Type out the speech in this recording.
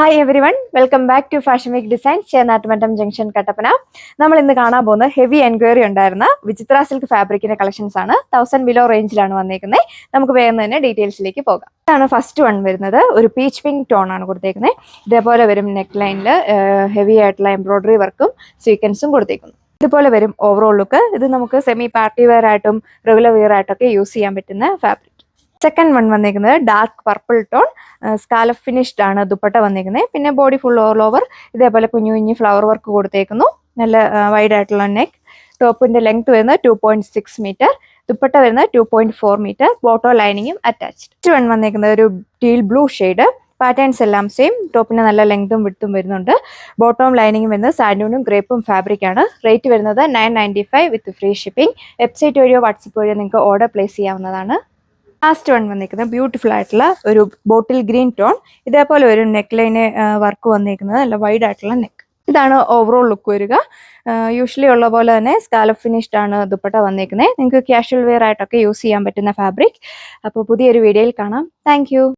Hi everyone, welcome back to fashion week designs, Chennattumattam junction, Kattappana. നമ്മൾ ഇന്ന് കാണാൻ പോകുന്ന ഹെവി എൻക്വയറി ഉണ്ടായിരുന്ന വിചിത്ര സിൽക്ക് ഫാബ്രിക്കിന്റെ കളക്ഷൻസ് ആണ്. 1000 ബിലോ റേഞ്ചിലാണ് വന്നേക്കുന്നത്. നമുക്ക് വേഗം തന്നെ ഡീറ്റെയിൽസിലേക്ക് പോകാം. ഇതാണ് ഫസ്റ്റ് വൺ വരുന്നത്. ഒരു പീച്ച് പിങ്ക് ടോൺ ആണ് കൊടുത്തേക്കുന്നത്. ഇതേപോലെ വരും നെക്ക് ലൈനിൽ ഹെവി ആയിട്ടുള്ള എംബ്രോയിഡറി വർക്കും സ്വീക്വൻസും കൊടുത്തേക്കുന്നു. ഇതുപോലെ വരും ഓവറോൾ ലുക്ക്. ഇത് നമുക്ക് സെമി പാർട്ടി വെയർ ആയിട്ടും റെഗുലർ വെയർ ആയിട്ടൊക്കെ യൂസ് ചെയ്യാൻ പറ്റുന്ന ഫാബ്രിക്. സെക്കൻഡ് വൺ വന്നിരിക്കുന്നത് dark purple tone, scallop finished ആണ് ദുപ്പട്ട വന്നിരിക്കുന്നത്. പിന്നെ ബോഡി ഫുൾ ഓൾ ഓവർ ഇതേപോലെ കുഞ്ഞു കുഞ്ഞു ഫ്ലവർ വർക്ക് കൊടുത്തേക്കുന്നു. നല്ല വൈഡ് ആയിട്ടുള്ള നെക്ക്. ടോപ്പിന്റെ ലെങ്ത് വരുന്നത് 2.6 മീറ്റർ, ദുപ്പട്ട വരുന്നത് 2.4 മീറ്റർ, ബോട്ടോ ലൈനിങ്ങും അറ്റാച്ച്ഡ്. വൺ വന്നിരിക്കുന്നത് ഒരു ടീൽ ബ്ലൂ ഷെയ്ഡ്. പാറ്റേൺസ് എല്ലാം സെയിം. ടോപ്പിന് നല്ല ലെങ്തും വിഡ്ത്തും വരുന്നുണ്ട്. ബോട്ടവും ലൈനിങ്ങും വരുന്നത് സാൻഡൂണും ഗ്രേപ്പും ഫാബ്രിക് ആണ്. റേറ്റ് വരുന്നത് 995 വിത്ത് ഫ്രീ ഷിപ്പിംഗ്. വെബ്സൈറ്റ് വഴിയോ വാട്സപ്പ് വഴിയോ നിങ്ങൾക്ക് ഓർഡർ പ്ലേസ് ചെയ്യാവുന്നതാണ്. ലാസ്റ്റ് വൺ വന്നിരിക്കുന്നത് ബ്യൂട്ടിഫുൾ ആയിട്ടുള്ള ഒരു ബോട്ടിൽ ഗ്രീൻ ടോൺ. ഇതേപോലെ ഒരു നെക്ക് ലൈന് വർക്ക് വന്നിരിക്കുന്നത് നല്ല വൈഡ് ആയിട്ടുള്ള നെക്ക്. ഇതാണ് ഓവറോൾ ലുക്ക് വരിക. യൂഷ്വലി ഉള്ള പോലെ തന്നെ സ്കാലപ്പ് ഫിനിഷ്ഡ് ആണ് ദുപ്പട്ട വന്നിരിക്കുന്നത്. നിങ്ങൾക്ക് കാഷ്വൽ വെയർ ആയിട്ടൊക്കെ യൂസ് ചെയ്യാൻ പറ്റുന്ന ഫാബ്രിക്. അപ്പോൾ പുതിയൊരു വീഡിയോയിൽ കാണാം. താങ്ക്